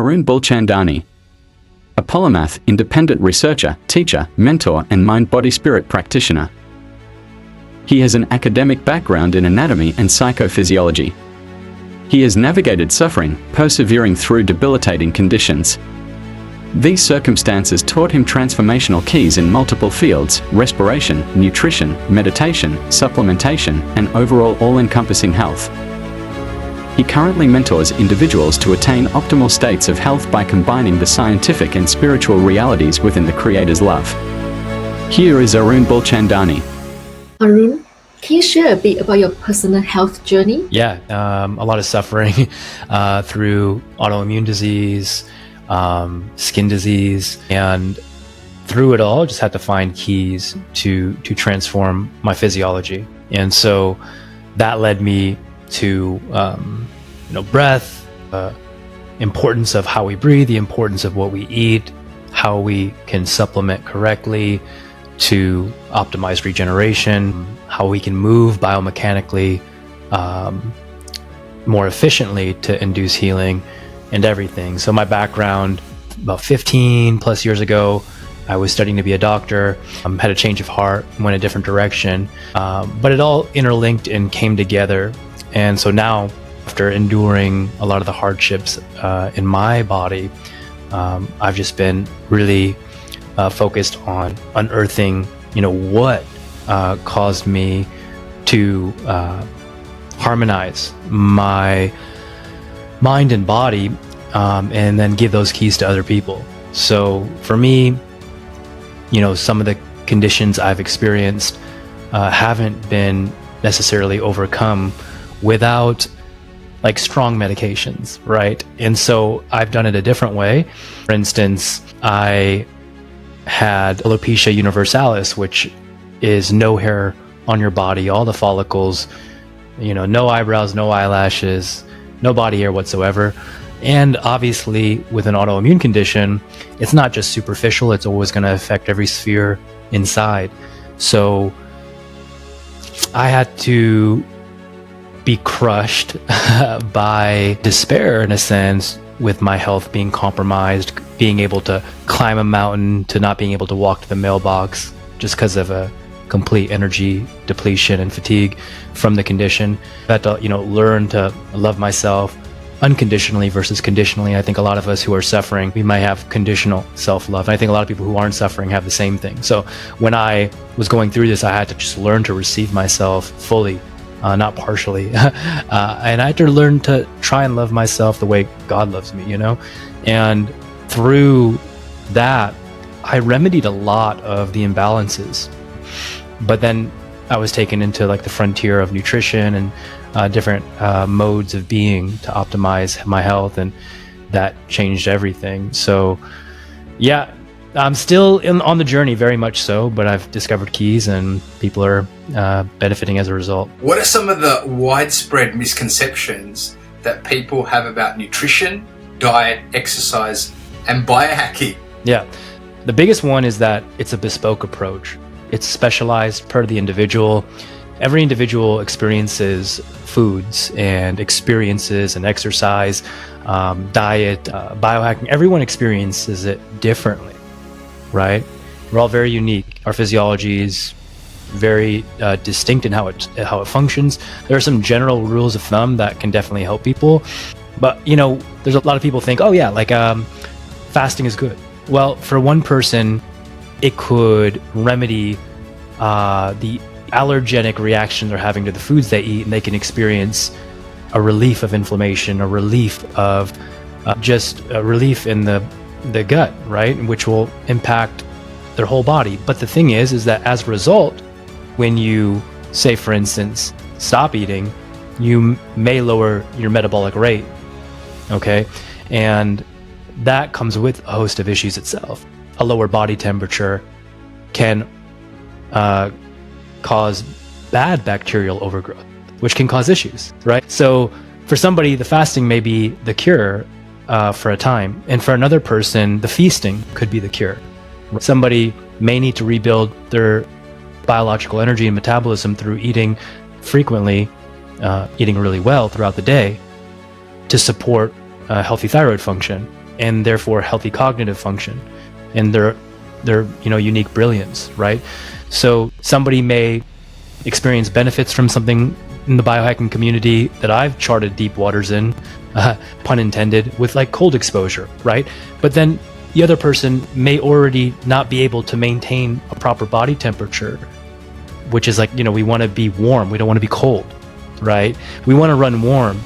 Arun Bulchandani, a polymath, independent researcher, teacher, mentor, and mind-body-spirit practitioner. He has an academic background in anatomy and psychophysiology. He has navigated suffering, persevering through debilitating conditions. These circumstances taught him transformational keys in multiple fields: respiration, nutrition, meditation, supplementation, and overall all-encompassing health. He currently mentors individuals to attain optimal states of health by combining the scientific and spiritual realities within the Creator's love. Here is Arun Bulchandani. Arun, can you share a bit about your personal health journey? Yeah, a lot of suffering through autoimmune disease, skin disease, and through it all, just had to find keys to transform my physiology. And so that led me to breath, importance of how we breathe, the importance of what we eat, how we can supplement correctly to optimize regeneration, how we can move biomechanically more efficiently to induce healing and everything. So my background, about 15 plus years ago, I was studying to be a doctor, had a change of heart, went a different direction, but it all interlinked and came together. And so now, after enduring a lot of the hardships in my body, I've just been really focused on unearthing, what caused me to harmonize my mind and body, and then give those keys to other people. So for me, some of the conditions I've experienced haven't been necessarily overcome without like strong medications, right? And so I've done it a different way. For instance, I had alopecia universalis, which is no hair on your body, all the follicles, no eyebrows, no eyelashes, no body hair whatsoever. And obviously with an autoimmune condition, it's not just superficial, it's always going to affect every sphere inside. So I had to be crushed by despair, in a sense, with my health being compromised, being able to climb a mountain to not being able to walk to the mailbox just because of a complete energy depletion and fatigue from the condition. I had to, learn to love myself unconditionally versus conditionally. I think a lot of us who are suffering, we might have conditional self-love. And I think a lot of people who aren't suffering have the same thing. So when I was going through this, I had to just learn to receive myself fully, not partially. And I had to learn to try and love myself the way God loves me, And through that, I remedied a lot of the imbalances. But then I was taken into like the frontier of nutrition and different modes of being to optimize my health, and that changed everything. So yeah, I'm still on the journey, very much so, but I've discovered keys and people are benefiting as a result. What are some of the widespread misconceptions that people have about nutrition, diet, exercise, and biohacking? Yeah, the biggest one is that it's a bespoke approach. It's specialized per the individual. Every individual experiences foods and experiences and exercise, diet, biohacking. Everyone experiences it differently, right? We're all very unique. Our physiology is very distinct in how it functions. There are some general rules of thumb that can definitely help people, but there's a lot of people think, oh yeah, like fasting is good. Well, for one person, it could remedy the allergenic reaction they're having to the foods they eat, and they can experience a relief of inflammation, a relief of just a relief in the gut, right? Which will impact their whole body. But the thing is that as a result, when you say, for instance, stop eating, you may lower your metabolic rate, okay? And that comes with a host of issues itself. A lower body temperature can cause bad bacterial overgrowth, which can cause issues, right? So for somebody, the fasting may be the cure for a time. And for another person, the feasting could be the cure. Somebody may need to rebuild their biological energy and metabolism through eating frequently, eating really well throughout the day to support healthy thyroid function. and therefore healthy cognitive function and their unique brilliance, right? So somebody may experience benefits from something in the biohacking community that I've charted deep waters in, pun intended, with like cold exposure, right? But then the other person may already not be able to maintain a proper body temperature, which is like, we want to be warm. We don't want to be cold, right? We want to run warm.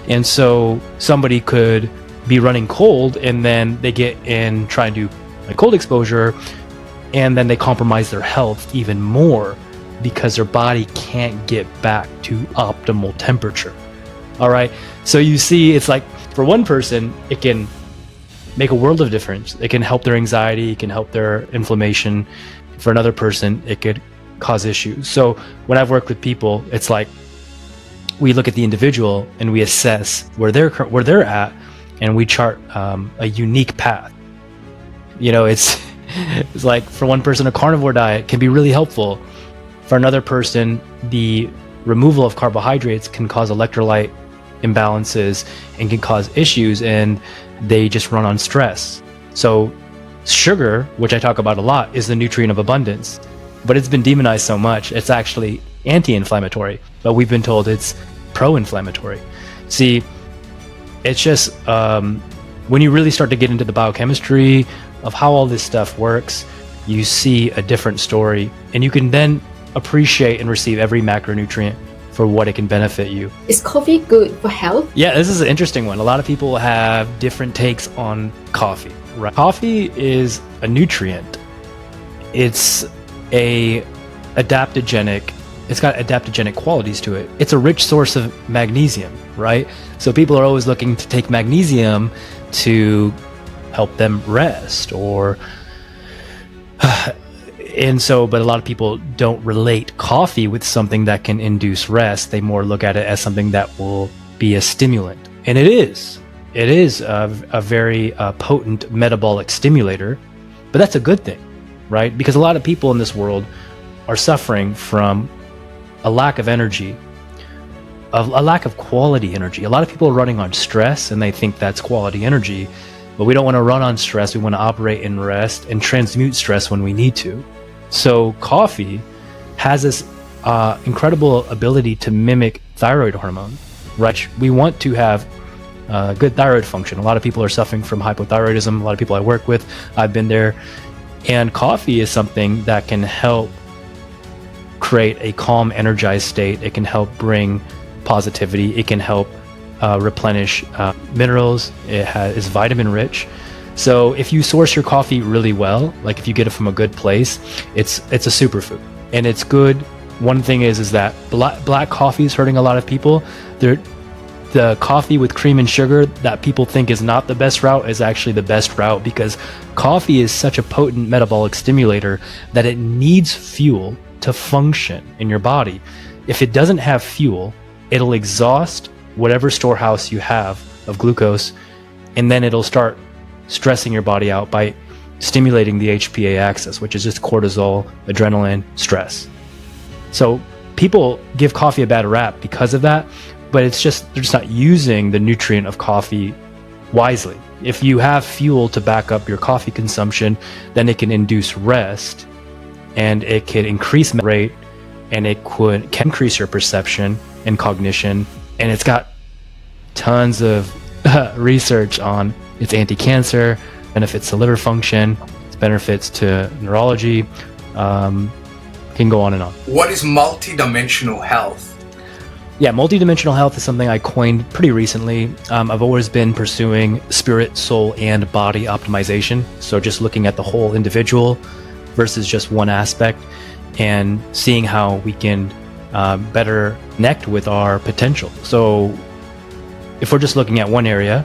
And so somebody could be running cold and then they get in trying to do like cold exposure, and then they compromise their health even more because their body can't get back to optimal temperature. All right. So you see, it's like for one person, it can make a world of difference. It can help their anxiety, it can help their inflammation. For another person, it could cause issues. So when I've worked with people, it's like we look at the individual and we assess where they're at, and we chart a unique path. It's like for one person, a carnivore diet can be really helpful. For another person, the removal of carbohydrates can cause electrolyte imbalances and can cause issues, and they just run on stress. So sugar, which I talk about a lot, is the nutrient of abundance, but it's been demonized so much. It's actually anti-inflammatory, but we've been told it's pro-inflammatory. See, it's just when you really start to get into the biochemistry of how all this stuff works, you see a different story, and you can then appreciate and receive every macronutrient for what it can benefit you. Is coffee good for health? Yeah, this is an interesting one. A lot of people have different takes on coffee, right? Coffee is a nutrient. It's a adaptogenic. It's got adaptogenic qualities to it. It's a rich source of magnesium, right? So people are always looking to take magnesium to help them rest or but a lot of people don't relate coffee with something that can induce rest. They more look at it as something that will be a stimulant. And it is a very potent metabolic stimulator, but that's a good thing, right? Because a lot of people in this world are suffering from a lack of energy, a lack of quality energy. A lot of people are running on stress and they think that's quality energy, but we don't want to run on stress. We want to operate in rest and transmute stress when we need to. So coffee has this incredible ability to mimic thyroid hormone, right? We want to have good thyroid function. A lot of people are suffering from hypothyroidism. A lot of people I work with, I've been there. And coffee is something that can help create a calm, energized state. It can help bring positivity. It can help replenish minerals. It's vitamin rich. So if you source your coffee really well, like if you get it from a good place, it's a superfood and it's good. One thing is that black coffee is hurting a lot of people. The coffee with cream and sugar that people think is not the best route is actually the best route, because coffee is such a potent metabolic stimulator that it needs fuel to function in your body. If it doesn't have fuel, it'll exhaust whatever storehouse you have of glucose, and then it'll start stressing your body out by stimulating the HPA axis, which is just cortisol, adrenaline, stress. So people give coffee a bad rap because of that, but they're just not using the nutrient of coffee wisely. If you have fuel to back up your coffee consumption, then it can induce rest, and it can increase rate, and it can increase your perception and cognition. And it's got tons of research on its anti-cancer, benefits to liver function, its benefits to neurology, can go on and on. What is multidimensional health? Yeah, multidimensional health is something I coined pretty recently. I've always been pursuing spirit, soul, and body optimization. So just looking at the whole individual versus just one aspect, and seeing how we can better connect with our potential. So if we're just looking at one area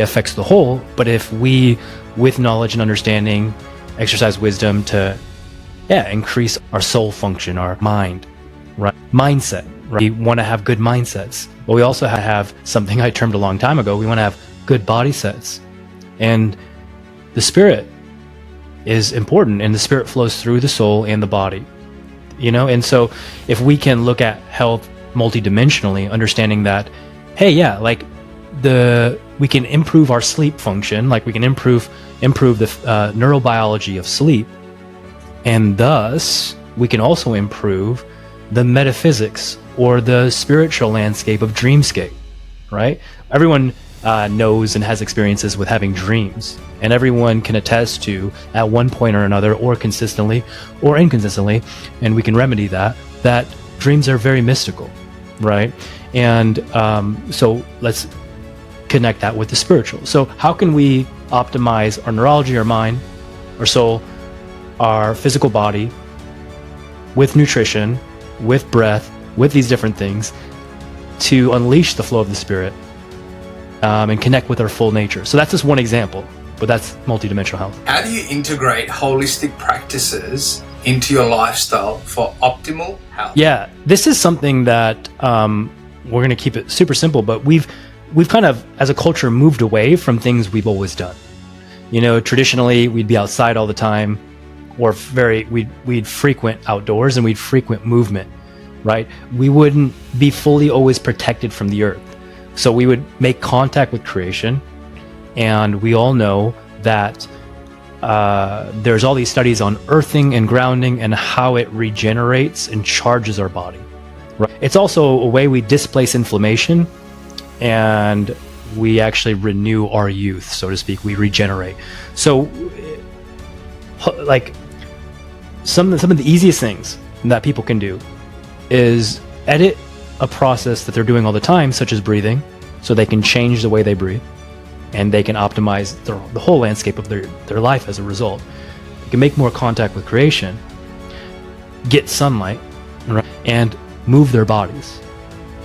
affects the whole, but if we, with knowledge and understanding, exercise wisdom to increase our soul function, our mind, right? Mindset, right? We want to have good mindsets, but we also have something I termed a long time ago. We want to have good body sets, and the spirit is important, and the spirit flows through the soul and the body, and so if we can look at health multidimensionally, understanding that, hey, yeah, like the we can improve our sleep function, like we can improve the neurobiology of sleep, and thus we can also improve the metaphysics or the spiritual landscape of dreamscape, right? Everyone knows and has experiences with having dreams, and everyone can attest to, at one point or another, or consistently or inconsistently, and we can remedy that dreams are very mystical, right? And so let's connect that with the spiritual. So how can we optimize our neurology, our mind, our soul, our physical body with nutrition, with breath, with these different things to unleash the flow of the spirit and connect with our full nature? So that's just one example, but that's multidimensional health. How do you integrate holistic practices into your lifestyle for optimal health? Yeah, this is something that we're going to keep it super simple, but we've kind of, as a culture, moved away from things we've always done. You know, traditionally we'd be outside all the time, or we'd frequent outdoors and we'd frequent movement, right? We wouldn't be fully always protected from the earth. So we would make contact with creation, and we all know that there's all these studies on earthing and grounding and how it regenerates and charges our body. Right? It's also a way we displace inflammation, and we actually renew our youth, so to speak. We regenerate. So, like, some of the easiest things that people can do is edit a process that they're doing all the time, such as breathing, so they can change the way they breathe, and they can optimize the whole landscape of their life as a result. They can make more contact with creation, get sunlight, right, and move their bodies.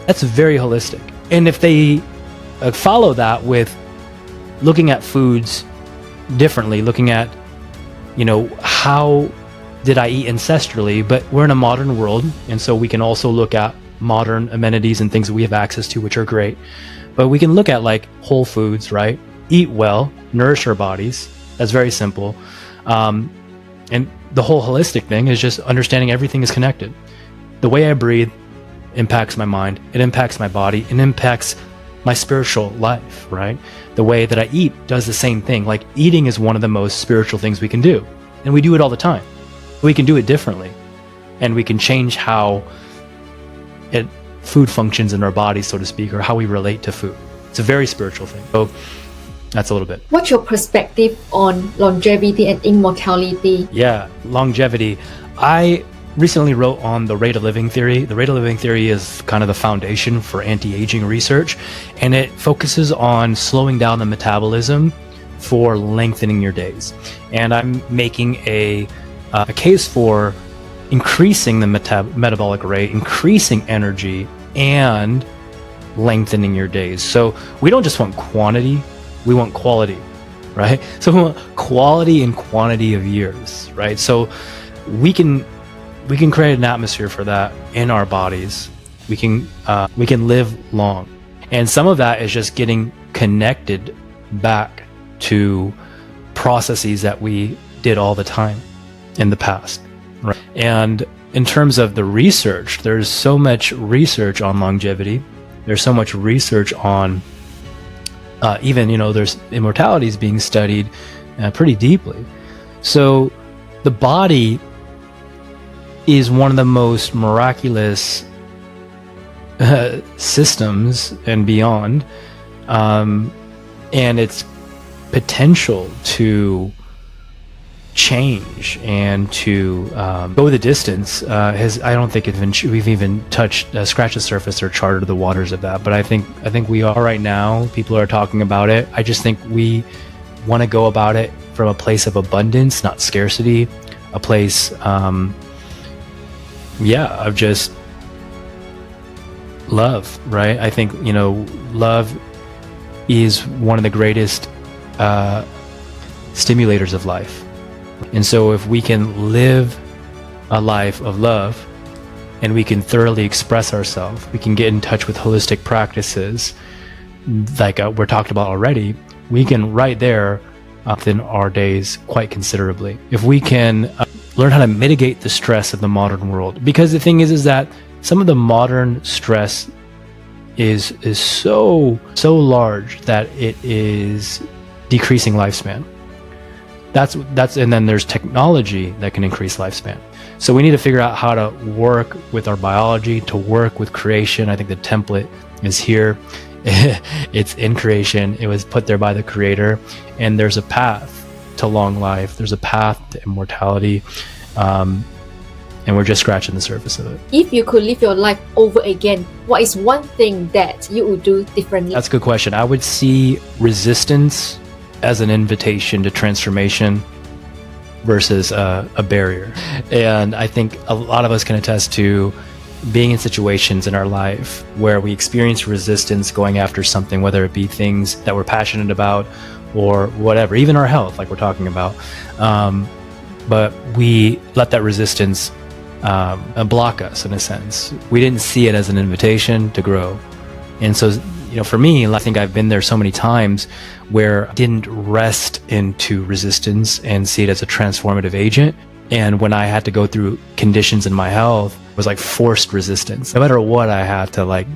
That's very holistic. And if they follow that with looking at foods differently, looking at, you know, how did I eat ancestrally? But we're in a modern world, and so we can also look at modern amenities and things that we have access to, which are great. But we can look at, like, whole foods, right? Eat well, nourish our bodies. That's very simple. And the whole holistic thing is just understanding everything is connected. The way I breathe impacts my mind, it impacts my body, it impacts my spiritual life, right? The way that I eat does the same thing. Like, eating is one of the most spiritual things we can do, and we do it all the time. We can do it differently, and we can change how food functions in our body, so to speak, or how we relate to food. It's a very spiritual thing. So that's a little bit. What's your perspective on longevity and immortality? Yeah, longevity. I recently wrote on the rate of living theory. The rate of living theory is kind of the foundation for anti-aging research, and it focuses on slowing down the metabolism for lengthening your days. And I'm making a case for increasing the metabolic rate, increasing energy, and lengthening your days. So we don't just want quantity, we want quality, right? So we want quality and quantity of years, right? So we can create an atmosphere for that in our bodies. We can live long, and some of that is just getting connected back to processes that we did all the time in the past, right? And in terms of the research, there's so much research on longevity. There's so much research on even, you know, there's immortality is being studied pretty deeply. So the body is one of the most miraculous systems and beyond, and its potential to change and to go the distance I don't think we've even scratched the surface or charted the waters of that. But I think we are right now. People are talking about it. I just think we want to go about it from a place of abundance, not scarcity, a place of just love, right? I think, you know, love is one of the greatest stimulators of life. And so if we can live a life of love and we can thoroughly express ourselves, we can get in touch with holistic practices like we're talked about already, we can right there within our days quite considerably. If we can learn how to mitigate the stress of the modern world. Because the thing is that some of the modern stress is so large that it is decreasing lifespan. That's and then there's technology that can increase lifespan. So we need to figure out how to work with our biology, to work with creation. I think the template is here. It's in creation. It was put there by the creator, and there's a path to long life. There's a path to immortality, and we're just scratching the surface of it. If you could live your life over again, what is one thing that you would do differently? That's a good question. I would see resistance as an invitation to transformation versus a barrier. And I think a lot of us can attest to being in situations in our life where we experience resistance going after something, whether it be things that we're passionate about or whatever, even our health, like we're talking about. But we let that resistance block us in a sense. We didn't see it as an invitation to grow. And so, for me, I think I've been there so many times where I didn't rest into resistance and see it as a transformative agent. And when I had to go through conditions in my health, it was like forced resistance. No matter what, I had to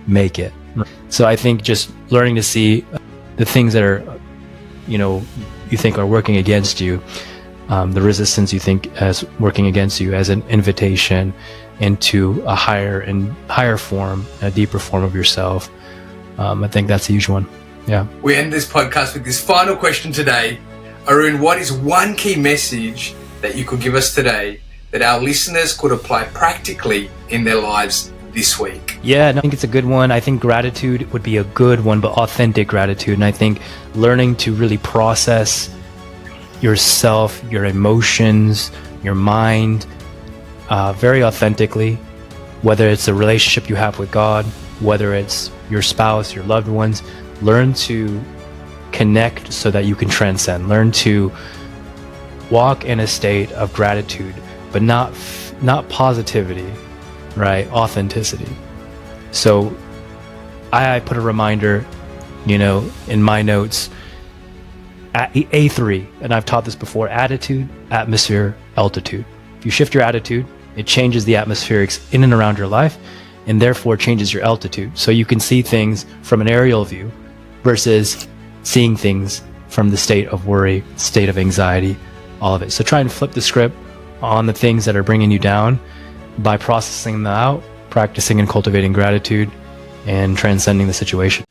make it. So I think just learning to see the things that are, you think are working against you, the resistance you think as working against you, as an invitation into a higher form, a deeper form of yourself. I think that's a huge one. Yeah. We end this podcast with this final question today. Arun, what is one key message that you could give us today that our listeners could apply practically in their lives this week? Yeah, I think it's a good one. I think gratitude would be a good one, but authentic gratitude. And I think learning to really process yourself, your emotions, your mind, very authentically, whether it's a relationship you have with God, whether it's your spouse, your loved ones, learn to connect so that you can transcend. Learn to walk in a state of gratitude, but not positivity, right? Authenticity. So I put a reminder, in my notes at A3, and I've taught this before: attitude, atmosphere, altitude. If you shift your attitude, it changes the atmospherics in and around your life, and therefore changes your altitude. So you can see things from an aerial view versus seeing things from the state of worry, state of anxiety, all of it. So try and flip the script on the things that are bringing you down by processing them out, practicing and cultivating gratitude, and transcending the situation.